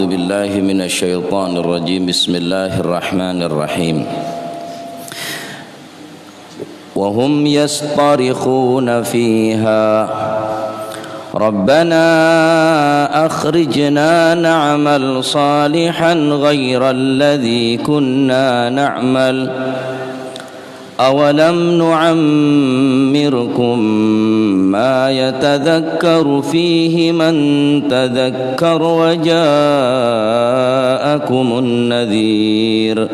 أعوذ بالله من الشيطان الرجيم بسم الله الرحمن الرحيم وهم يصطرخون فيها ربنا أخرجنا نعمل صالحا غير الذي كنا نعمل أولم نعمركم ما يتذكر فيه من تذكر وجاءكم النذير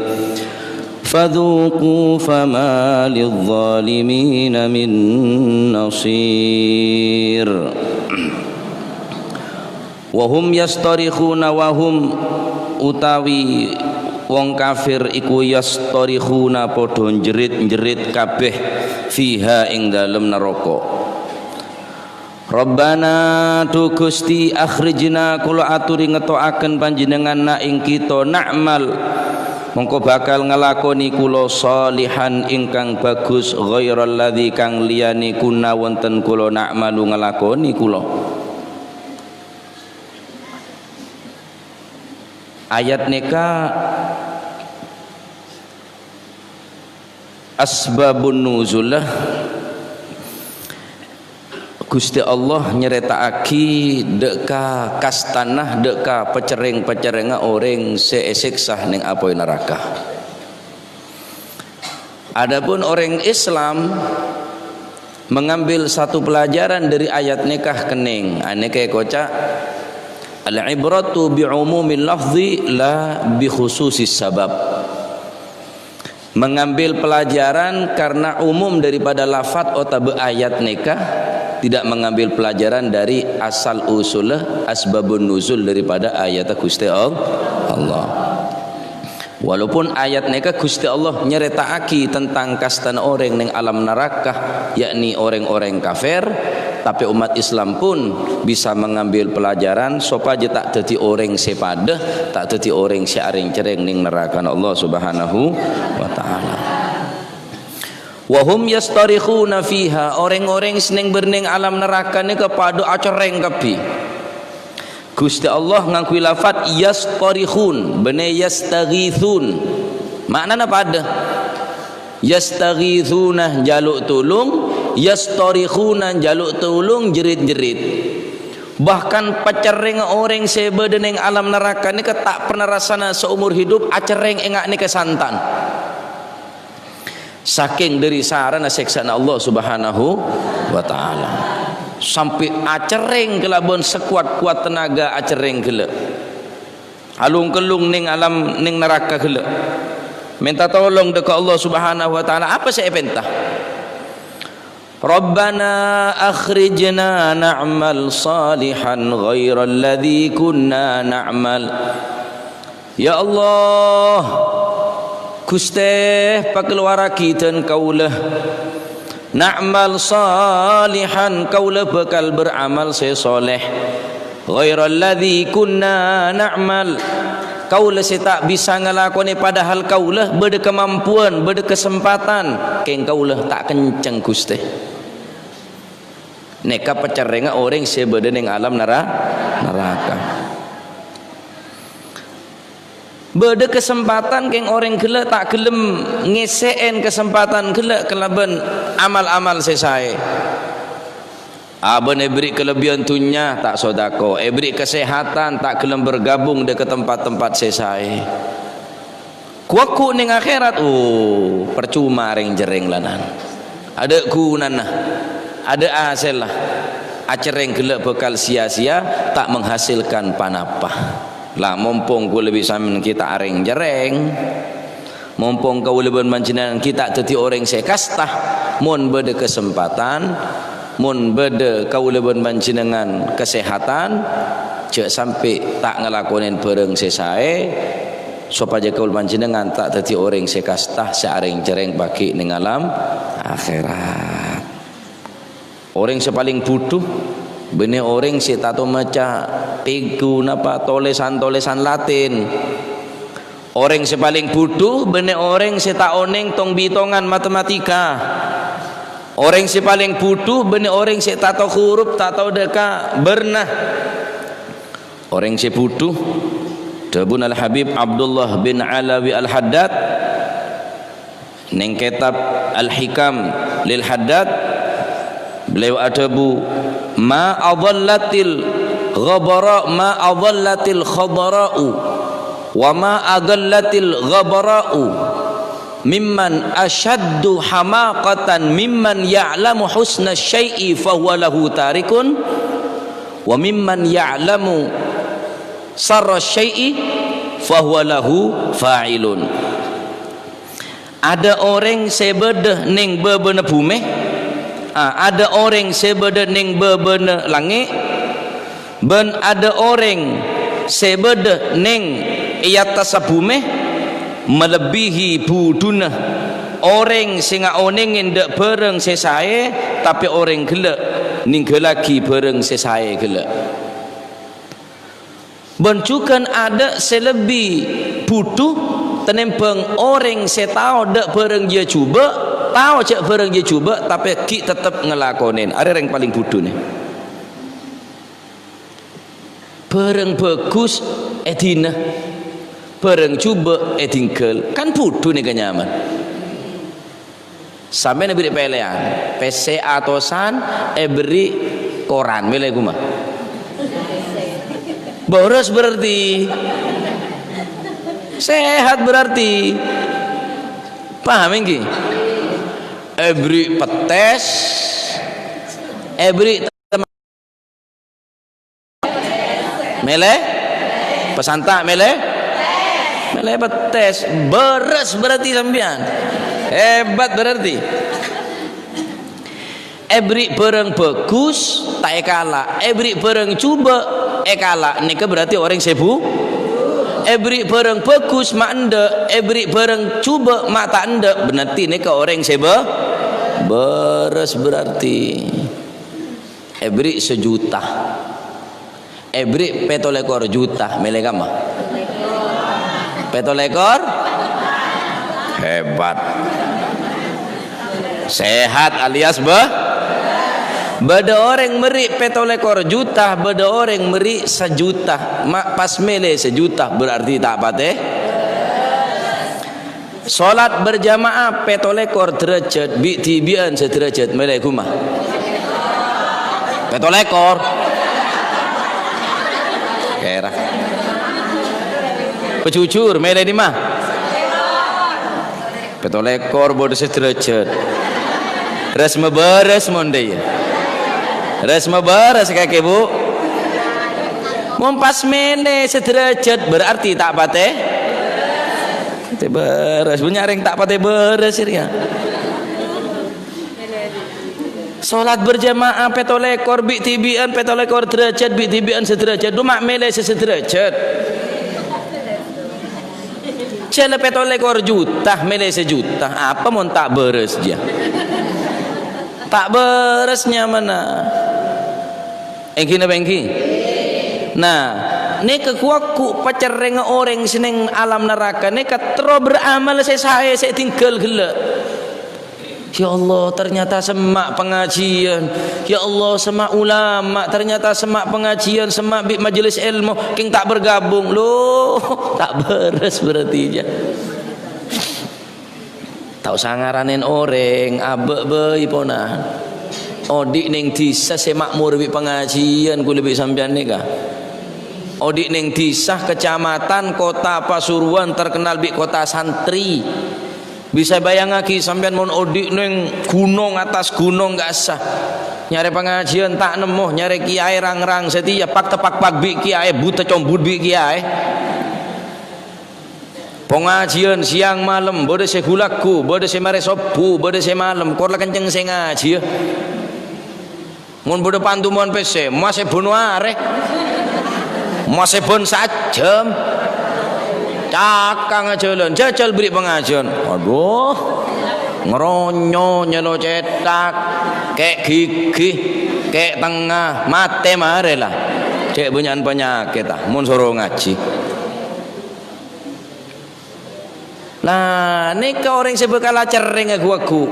فذوقوا فما للظالمين من نصير وهم يصطرخون وهم utawi wong kafir iku yastorikhuna padha njerit-njerit kabeh fiha ing dalem neraka. Rabbana tu Gusti akhrijna kula aturi ngetokaken panjenengan na ing kita na'mal mongko bakal ngelakoni kula salihan ingkang bagus ghairal ladzi kang liyane kuna wonten kula na'malu ngelakoni kula. Ayat nika asbabun nuzulah Gusti Allah nyeritakake deka kastanah deka pecereng-pecereng orang seesiksa ning apoi neraka. Adapun orang Islam mengambil satu pelajaran dari ayat nikah kening ane kayak kocak al-ibratu bi'umumil lafzi la bi khususis sabab. Mengambil pelajaran karena umum daripada lafaz atau ayat nikah, tidak mengambil pelajaran dari asal usul asbabun nuzul daripada ayat Gusti Allah. Walaupun ayat nikah Gusti Allah nyeritakake tentang kastana orang ning alam neraka yakni orang-orang kafir, tapi umat Islam pun bisa mengambil pelajaran supaya tak dadi orang sepadah, tak dadi orang syaring cereng ning neraka Allah Subhanahu wa taala. Wa hum yastarikhuna fiha, orang-orang seneng berning alam neraka ni kepada acereng kabeh. Gusti Allah ngangkui lafaz yastarikhun bene yastaghithun. Maknanya pada yastaghithuna jaluk tulung, yastarikhuna jaluk tulung jerit-jerit. Bahkan pacereng orang sebeda ning alam neraka ni tak pernah rasana seumur hidup acereng engak ni kesantan. Saking dari sarana siksaan Allah Subhanahu wa taala. Sampai acereng kelabon sekuat-kuat tenaga acereng gele. Alung-kelung ning alam ning neraka gele. Minta tolong dekat Allah Subhanahu wa taala apa saya pentah? Rabbana akhrijna na'mal salihan ghairal ladzi kunna na'mal. Ya Allah, Gusti pakeluara kita kaulah na'mal salihan kaulah bakal beramal sesoleh ghairal ladzi kunna na'mal kaulah tak bisa ngelakoni padahal kaulah berde kemampuan berde kesempatan keng kaulah tak kenceng Gusti neka pecereng orang sebeda ning alam neraka berde kesempatan keng orang gila tak gelem ngeseen kesempatan gila kelaban amal-amal sesai abang beri kelebihan dunia tak sodako beri kesehatan tak gelem bergabung de ke tempat-tempat sesai kuaku ning akhirat percuma ring jereng lanan ada gunana ada hasil lah acereng gila bekal sia-sia tak menghasilkan panapah lah mumpung ku lebih samin kita areng jereng mumpung kau lebih manjinan kita jadi orang sekastah mun berde kesempatan mun berde kau lebih manjinan kesehatan cek sampai tak ngelakonin bareng sesae supaya kau manjinan tak jadi orang sekastah seareng jereng bagi ning alam akhirat. Orang sepaling butuh bene orang si tato maca tigu napa tolesan-tolesan Latin. Orang sepaling bodoh bene orang si tak oneng tong bitongan matematika. Orang si paling bodoh bene orang si tak tahu huruf tak tahu deka bernah. Orang si bodoh Tabun Al-Habib Abdullah bin Alawi Al-Haddad ning kitab Al-Hikam lil Haddad beliau adabu ma adhallatil ghabara ma adhallatil khadara'u wa ma adhallatil ghabara'u mimman ashaddu hamaqatan mimman ya'lamu husna syai'i fahuwa lahu tarikun wa mimman ya'lamu sarra syai'i fahuwa lahu fa'ilun. Ada orang sebeda ning bebena bumi, ada orang sebeda ning bebena langit, ben ada orang sebeda ning iatas bumi melebihi buduna orang sing oneng ndak bareng sesae tapi orang gelak ning gelaki bareng sesae gelak. Bencukan ada selebih butuh tenempeng orang setau dak bareng dia cuba tahu cak bareng dia cuba tapi ki tetap ngelakonin. Ada yang paling butuh nih bareng bagus edina bareng cuba tinggal kan butuh nih kenyaman sampai beri pelean PC atosan beri koran milih guma boros berarti sehat berarti paham ini beri petes beri milih pesanta milih petes beres berarti sampean hebat berarti beri bareng bagus tak kalah beri bareng coba kalah nika berarti orang sebu beri bareng bagus mak ende beri bareng coba mak tak ende berarti nika orang seba beres berarti beri sejuta beri petolekor juta milih kamu petolekor hebat sehat alias beda orang meri petolekor juta beda orang meri sejuta mak pas mele sejuta berarti tak pateh salat berjamaah petolekor derajat bi tibian sederajat mele kumah petolekor kira pejujur mele di mah petolekor bodoh sederajat res meberes monde ya res meberes kakek bu mempas mele sederajat berarti tak pateh beres bunyaring tak pateh beres ya salat berjamaah petolekor bi tibian petolekor derajat bi tibian sederajat dumak mele sederajat cele petolekor juta mele sejuta apa mau tak beres dia tak beresnya mana engki na bengki nah ini kekuaku pacareng orang seneng alam neraka ini katro beramal saya tinggal gelak ya Allah ternyata semak pengajian ya Allah semak ulama ternyata semak pengajian semak majelis ilmu king tak bergabung loh tak beres berarti aja tak usah ngaranin orang abek bayi ponan odik ning disa semakmur bi pengajian ku lebih sampean nikah odik ning disa kecamatan kota Pasuruan terkenal bi kota santri bisa bayang lagi sampean mon odik ning gunung atas gunung gak sah nyari pengajian tak nemu nyari kiai rang-rang setia pak tepak pak bi kiai buta combut bi kiai pengajian siang malam bodoh segulaku bodoh semare sopu bodoh semalam kor la kenceng sing ngaji mun bodoh pantu mon PC masih bunuh are masih bon sajam cakang jalan jajal beri pengajian aduh ngeronyo nyelo cetak kek gigi kek tengah mate mare lah cek bunyan penyakit mun suruh ngaji nah ini ke orang sebekala cereng aku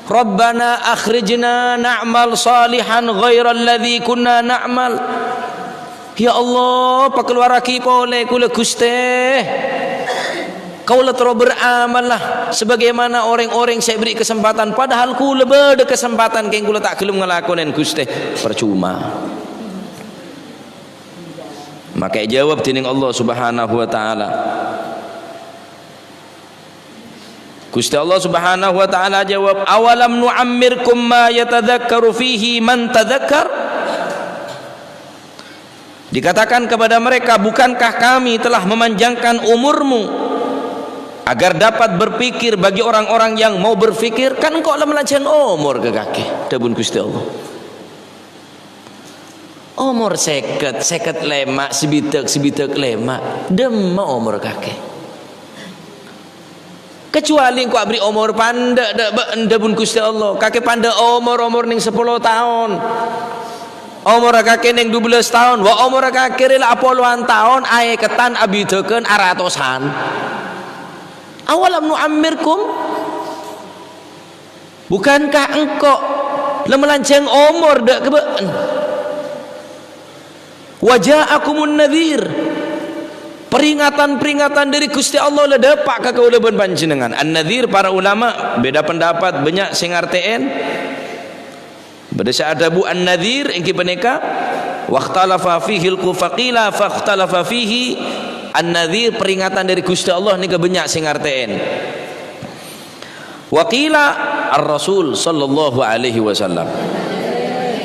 Rabbana akhrijna na'mal salihan ghairal ladzi kunna na'mal Ya Allah, pakeluaraki pole kula Gusti. Kaulah terus beramal lah sebagaimana orang-orang saya beri kesempatan, padahal kula beda kesempatan keng kula tak gelem ngelakonen Gusti, percuma. Maka jawab tining Allah Subhanahu wa taala. Gusti Allah Subhanahu wa taala jawab, awalam nu'ammirkum ma yatadzakkaru fihi man tadzakkar. Dikatakan kepada mereka, bukankah kami telah memanjangkan umurmu agar dapat berpikir bagi orang-orang yang mau berpikir? Kan engkau lah melanjutkan umur ke kaki dabun Gusti Allah. Umur seket lemak sebitek lemak dema umur kaki. Kecuali engkau beri umur pandai dabun Gusti Allah. Kaki pandai umur ning 10 tahun. Umur kaki ning 12 tahun. Wa umur kaki rela puluhan tahun ae ketan abideken aratosan. Awalam nu'ammirkum, bukankah engkau melanceng umur dak kebeen? Waja'akumun nadhir, peringatan-peringatan dari Gusti Allah le depak ka kaulaban panjenengan. An-nadhir para ulama beda pendapat banyak sing arteen. Berdasar adabu an-nadhir engki peneka waqtalafa fihi al-qufaqila faqtalafa fihi an-nadhir, peringatan dari Gusti Allah nika banyak sing arteen. Waqila ar-rasul sallallahu alaihi wasallam.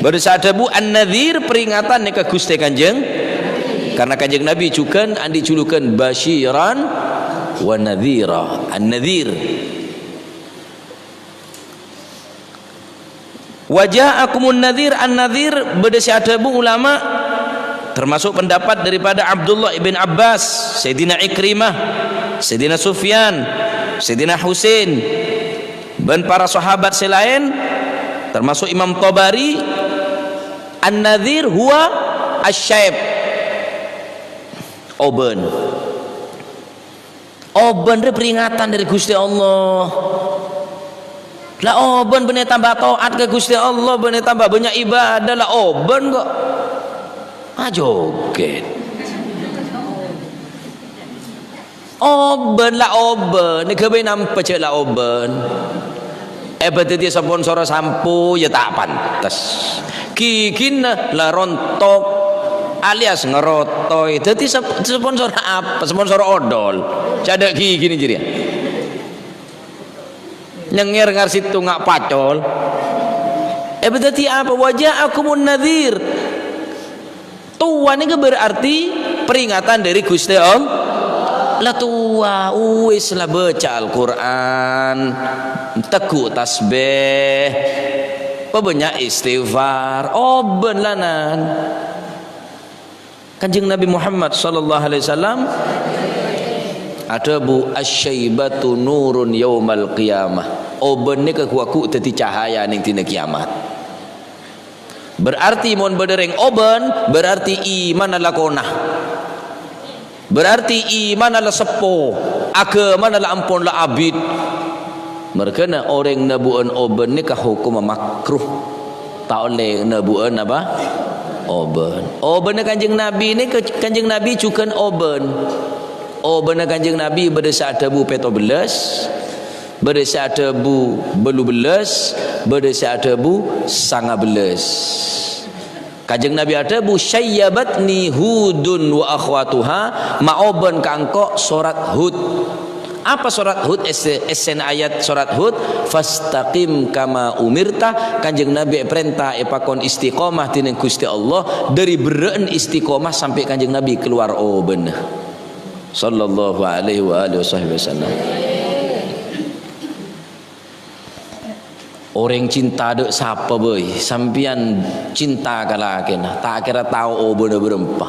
Bersadabu an-nadhir, peringatan nika Gusti Kanjeng, karena Kanjeng Nabi juga andi julukan basyiran wa nadhira. An-nadhir. Waja'akumun nadhir, an-nadhir bersadabu ulama termasuk pendapat daripada Abdullah ibn Abbas, Sayyidina Ikrimah, Sayyidina Sufyan, Sayyidina Husain, dan para sahabat selain termasuk Imam Tabari. An-nadhir huwa asy-syaib, oben. Oben itu peringatan dari Gusti Allah. Lah oben bener tambah taat ke Gusti Allah, bener tambah banyak ibadah, lah oben kok joget. Oben lah oben, ni kebe nampak cek lah oben. Berarti sponsor sampo ya tak pantas. Kikin lah rontok alias ngerotoi. Jadi sponsor apa? Sponsor odol. Cadak gigi ni jadi. Nyengir ngar situ ngak pacol. Berarti apa? Waja'akumun nadhir. Tua ni berarti peringatan dari Gusti Allah. Lah tua wis lah baca Al-Qur'an, teguh tasbih, banyak istighfar, oben lanan. Kanjeng Nabi Muhammad sallallahu alaihi wasallam ada bu asyaibatu nurun yaumal qiyamah. Oben ni kekuaku dadi cahaya ning dina kiamat. Berarti mon bedereng oben berarti iman adalah konah. Berarti iman adalah sepo, agama adalah ampun lah abid. Mereka orang nabuan oben ni kah hukum makruh, tak oleh nabuan apa? Oben. Oben Kanjeng Nabi ni Kanjeng Nabi juga oben. Oben Kanjeng Nabi berdasar adabu peto belas, berdasar adabu belu belas, berdasar adabu sanga belas. Kanjeng Nabi ada bu syayyabatni hudun wa akhwatuha, ma'oban kangko surat Hud. Apa surat Hud? Esen ayat surat Hud, fastaqim kama umirta. Kanjeng Nabi perintah epakon istiqomah tineng Gusti Allah, dari beren istiqomah sampai Kanjeng Nabi keluar oben sallallahu alaihi wa alihi wasallam. Orang cinta dek siapa boy? Sampian cinta kalah kena. Tak kira tahu oh bener berempah.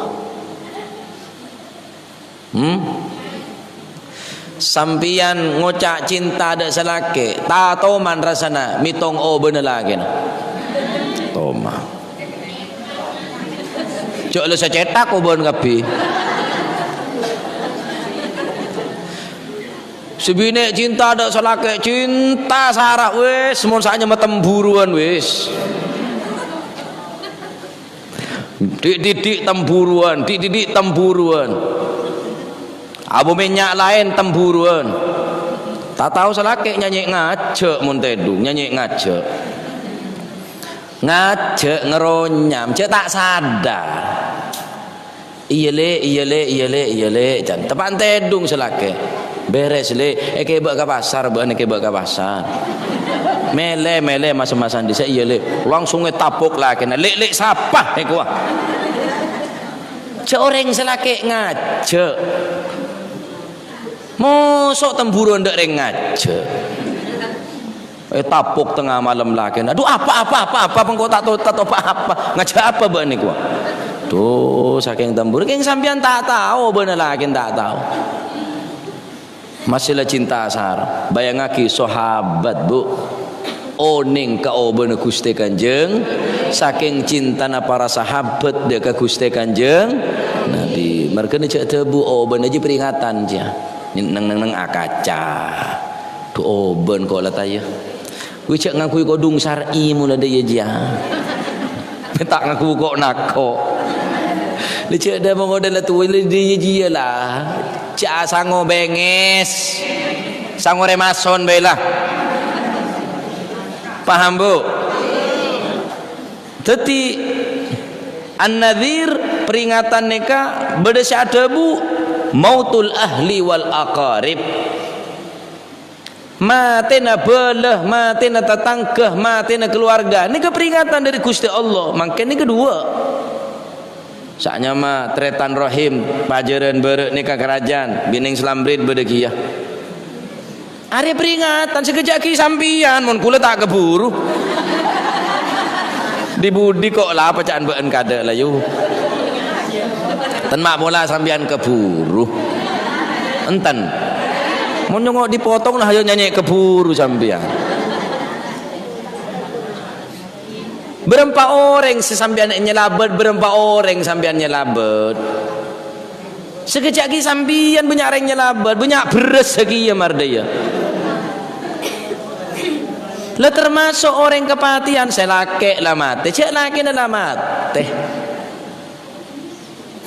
Sampian ngocak cinta dek selake. Tak tahu man rasana. Mitong oh bener lagi na. Toma. Cok lu secetak oh bener kapi. Sebine cinta ada salake, cinta sarah wis, semua saja matem buruan wis. Didik temburuan, didik temburuan. Abu minyak lain temburuan. Tak tahu selake nyanyi ngajak mun tedung, nyanyi ngajak. Ngajak ngeronyam, cek tak sadar. Iya le, jan tepan tedung selake. Beres le, ke bak ka pasar, bak ke bak ka pasar. Mele masa-masan disa iya le, langsung tapuk lagi. Lek sapa ku. Cek orang selake ngajak. Mosok temburuan ndak reng ngajak. Tapuk tengah malam lagi. Aduh apa pengko tak apa ngajak apa bak niku. Tuh saking tembur keng sampean tak tahu bener lagi tak tahu. Masalah cinta asar. Bayangake sahabat bu. Oning ka oben Gusti Kanjeng saking cintana para sahabat dia ka Gusti Kanjeng Nabi. Mereka ni cak tebu oben aja peringatan aja. Nang akaca. Tu oben kok lah taya. Wi cak ngaku kodung syar'i mula dia aja. Tak ngaku kok nakok. Li cak dah mengodal tu dia aja lah. Cak sango benges. Sango remason baiklah. Paham bu? Teti An-Nadhir peringatan nikah berdasar ada bu mautul ahli wal aqarib. Matena belah, matena tetangga, matena keluarga. Ini peringatan dari Gusti Allah. Makanya ini kedua. Saknya mah tretan rahim pajaran berek nikah kerajaan bining selambrit bedekiyah. Hari peringatan sekejap ki sampian mun kula tak keburu. Di budi kok lah pecaan beun kada lah yu. Ten mak bola sampian keburu. Enten. Mun nyongok dipotong lah ayo nyanyi keburu sampian. Berempa orang sesampian nyelabet, berempa orang sampian nyelabet. Sekejap ki sampian banyak orang nyelabet, banyak beres lagi ya mardaya. Lah termasuk orang kepatian selake lah mati, cek laki lah mati.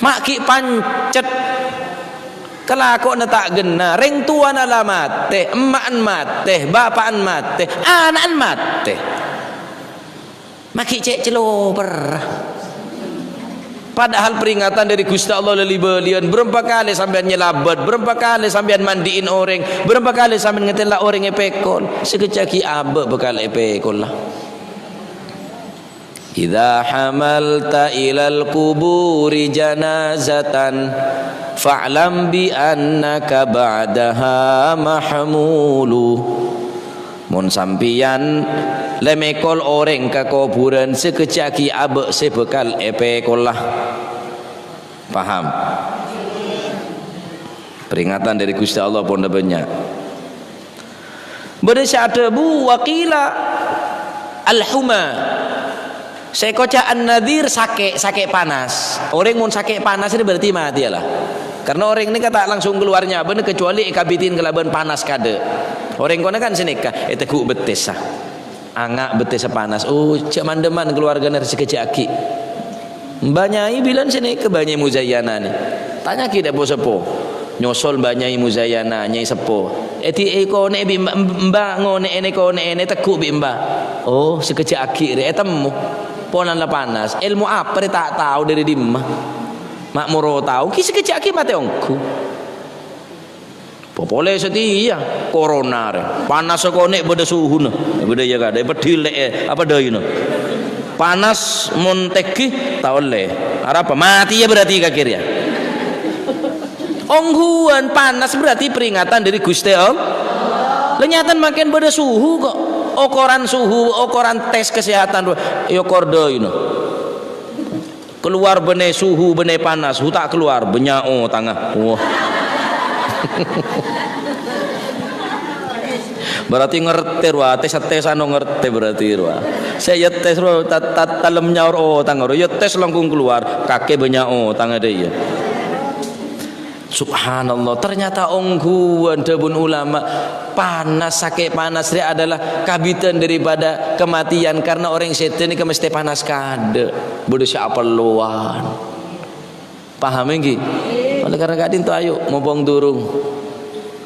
Maki pancet kelakon tak gena, ring tua lah mati, emak mati, bapak mati, anak mati. Maki cek celoper. Padahal peringatan dari Gusti Allah lali belian berapa kali sampean nyelabat, berapa kali sampean mandiin orang, berapa kali sampean ngetela orang epekol. Sekejap ki abe bekal epekol lah. Idza hamalta ilal kuburi janazatan fa'lam bi annaka ba'daha mahmulu. Mun sampian lemekol orang ke kuburan sekejap ki abe sebekal epekol lah. Paham? Peringatan dari Gusti Allah pun dah banyak. Berdasar ada bu wakila al-huma. Saya kocak An-Nadhir sakit panas. Orang mun sakit panas ini berarti mati lah. Karena orang ini kata langsung keluarnya benar kecuali kabitin kelaban panas kade. Orang kona kan senika teguk betes sah. Angak betes panas. Oh cak mandeman keluarga nasi sekejaki. Mbanyai bilang sini ke Banyai Muzayana nih. Tanya kita sepo. Nyosol Banyai Muzayana nyai sepo. Eti eko ne bi mbak ngone ene ko ne teguk bi mbak. Oh sekejaki re etemu. Ponan la panas. Ilmu apa tak tahu dari dimah. Mak moro tahu ki sekejaki mate ongku. Popole setia corona re. Panas kok nek beda suhu nah. Beda ya kada pedilek apa deui no. Panas monteki ta oleh. Apa mati ya berarti kakir ya. Ongguan panas berarti peringatan dari Gusti Allah. Lenyatan makin beda suhu kok. Ukuran suhu, ukuran tes kesehatan yo kordo you know. Keluar bene suhu bene panas, hu tak keluar benyao tangah. Wah. Berarti ngerti ruah tes anu ngerti berarti ruah. Saya tes ruah talem nyaur oh tangaro ya tes langkung keluar kakek benyao tangah dia. Subhanallah ternyata ongguan debun ulama panas, sakit panas dia adalah kabitan daripada kematian, karena orang setan ni mesti panas kada bodoh siapa luan. Paham lagi? Oleh karena kadin tu ayo mumpung durung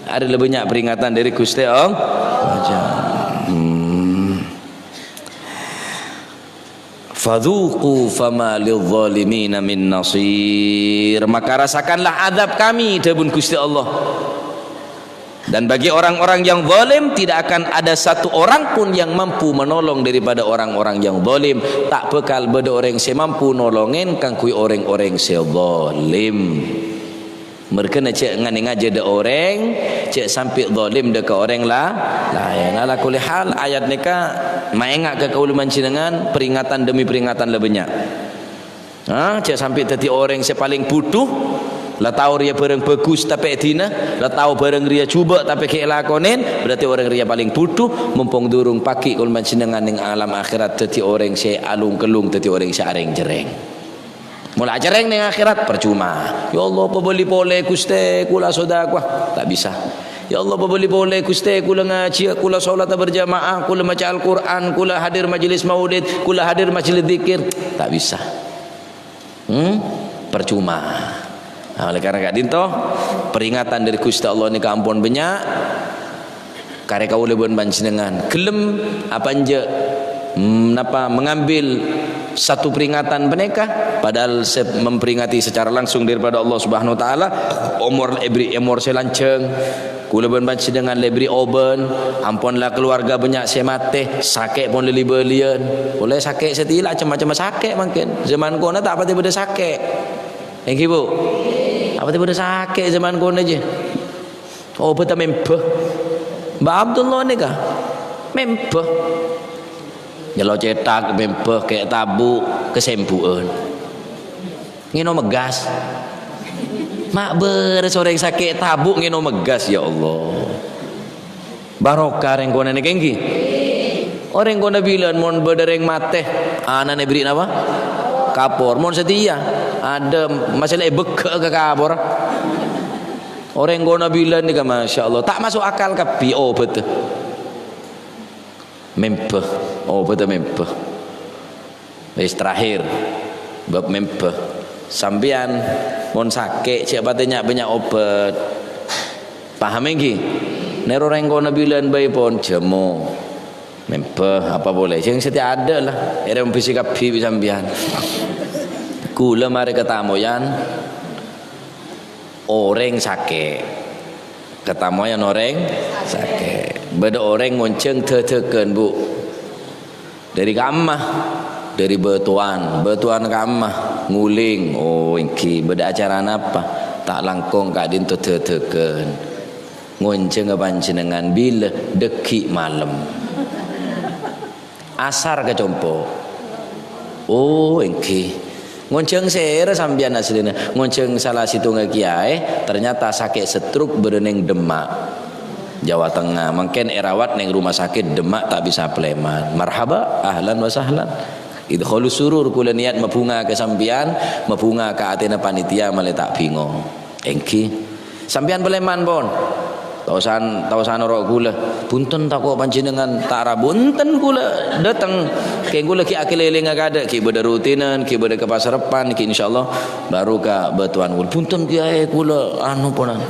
ada lebih banyak peringatan dari Gusti Allah. Fadhuqu fama lidh-dhalimina min nasir, maka rasakanlah azab kami debun Gusti Allah. Dan bagi orang-orang yang zalim tidak akan ada satu orang pun yang mampu menolong daripada orang-orang yang zalim. Tak bekal beda orang yang mampu nolongin kang kui orang-orang zalim. Mereka nak cek ngani ngaje de orang, cek sampai zalim de ke orang lain. Ala kulli hal ayat nika maengat ke kaul mancinengan peringatan demi peringatan lebihnya. Cek sampai tadi orang yang paling butuh, lah tahu dia barang bagus tapi dina, lah tahu barang dia cuba tapi kelakonen, berarti orang dia paling butuh mumpung durung paki kaul mancinengan ning alam akhirat tadi orang si alung kelung tadi orang si areng jereng. Mula ajareng ning akhirat percuma. Ya Allah pebeli boleh Gusti kula sedekah, tak bisa. Ya Allah pebeli boleh Gusti kula ngaji, kula solat berjamaah, kula baca Al-Quran, kula hadir majlis maulid, kula hadir majlis zikir, tak bisa. Percuma. Nah, oleh karena kak dinto peringatan dari Gusti Allah ni kampun banyak. Kare kau lebih bancinengan gelem apa anje napa mengambil satu peringatan peneka, padahal saya memperingati secara langsung daripada Allah Subhanahu wa taala. Umur saya lanceng, kula banci dengan lebri oben, ampunlah keluarga banyak saya mati, sakit pun lili belian. Boleh sakit setila macam-macam sakit mungkin. Zaman kau tak apa tiba sakit. Yang ibu. Apa tiba sakit zaman kau aja. Oh betul membah. Mbak Abdullah ni kah? Membah. Kalau cetak membah kayak tabu kesembuhan. Ngino megas. Mak beres orang sakit tabu ngino megas ya Allah. Barokah reng kona nekengki. Orang kona bilan mon bedereng mate. Anak beri apa? Kapor. Mon setia. Ada masalah beka ke kapor. Orang kona bilan ni kan masya Allah. Tak masuk akal ke PO betul. Membah. Oh betul membah. Wis terakhir bab membah. Sampean mon sakit cek patenya banyak obat. Paham lagi? Nero rengko nabilan bayi pon jemo. Membah apa boleh? Yang setiap ada lah. Era fisik api sampean. Kula mari ketamoyan orang sakit. Ketamoyan orang sakit. Beda orang ngonceng teken bu dari kamah, dari betuan kamah nguling. Oh ini beda acara apa tak langkong kadin tu teken ngonceng kepancingan bila deki malam asar ke compo. Oh ini ngonceng sere sambian aslinya ngonceng salah situ ngakiai ternyata sakit stroke bereneng demak Jawa Tengah, mungkin erawat neng rumah sakit Demak tak bisa pleman. Marhaba, ahlan wa sahlan. Idkhulu surur kula niat mabunga ke sampean, mabunga ke atena panitia malah tak bingung. Engki sampean pleman pon. Tausan ora kula. Punten tak kok panjenengan tak ra bunten kula datang ke kula ki akeleling kada ki beda rutinan, ki beda ke pasarepan ki insyaallah baru ka batuan kula. Punten kiai kula anu ponan.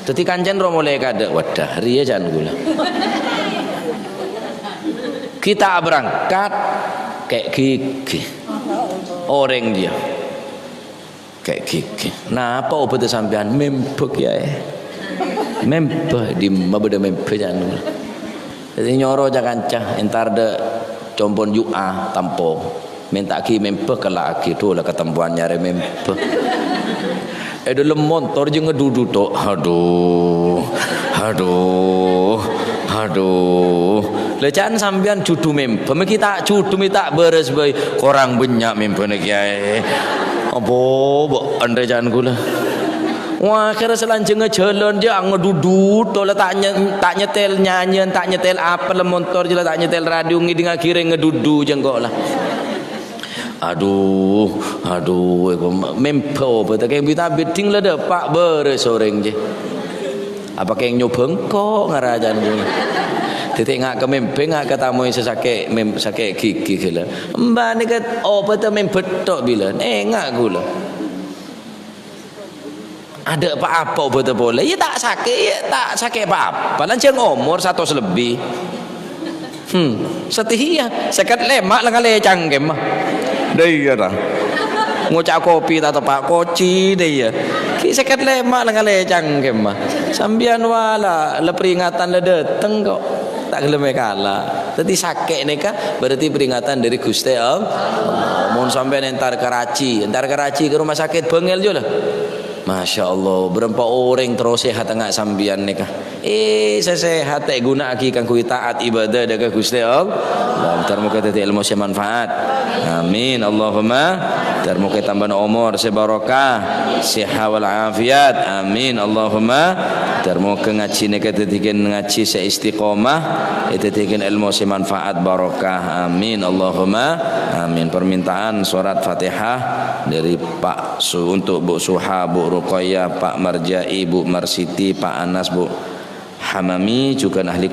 Teti kancan ro mulai kada wadah riya jan gula. Kita berangkat kayak gigi. Orang dia. Kayak gigi. Nah, apa obat sampean membek ya. Membek di mabeda membek jan gula. Jadi nyoro ja kancah entar de compon jua tampo. Minta ki membek kala ki tu lah ketempuan nyare membek. Dalam motor je ngedudu tok. Aduh. Lecaan sampean cudu member. Kita cudu minta beres bae. Korang banyak member ni kiai. Apa andre jangan gula. Wah, kira selanjutnya jalan je ngedudu tok lah tak nyetel nyanyian, tak nyetel apa le motor je lah tak nyetel radio ngiding akhire ngedudu je kok lah. Aduh, mempo betul kayak kita bidding lah dah pak beres orang je. Apa yang nyobeng kok ngarajan gue. Titik ngak ke mempeng ngak ketemu sesakit sakit gigi gila. Mbak ni kat apa tu membetok bila. Ngak gula. Ada apa-apa betul boleh. Ya tak sakit apa-apa. Lancang umur 100 lebih. Setia sekat lemak lah kali cangkem mah. Dia dah. Ngucap kopi tak tepak koci dia. Ki sekat lemak lah kali cangkem mah. Sambian wala le peringatan le dateng kok. Tak gelem kalah. Dadi sakit ni kah berarti peringatan dari Gusti Allah. Mohon sampean entar Karachi ke rumah sakit bengel je lah. Masya Allah, berapa orang terus sehat tengah sambian ni kah? Saya sehat tak guna lagi kan kui taat ibadah dekat Gusti Allah. Termoga tadi ilmu saya manfaat. Amin. Allahumma termoga tambah umur sebarokah, siha wal afiat. Amin. Allahumma termoga ngaji ni kata tikin ngaji se istiqomah, itu tikin ilmu saya manfaat barokah. Amin. Allahumma amin. Permintaan surat Fatihah dari Pak untuk Bu Suha, Bu Ruqayyah, Pak Marjai, Bu Marsiti, Pak Anas, Bu Hamami juga ahli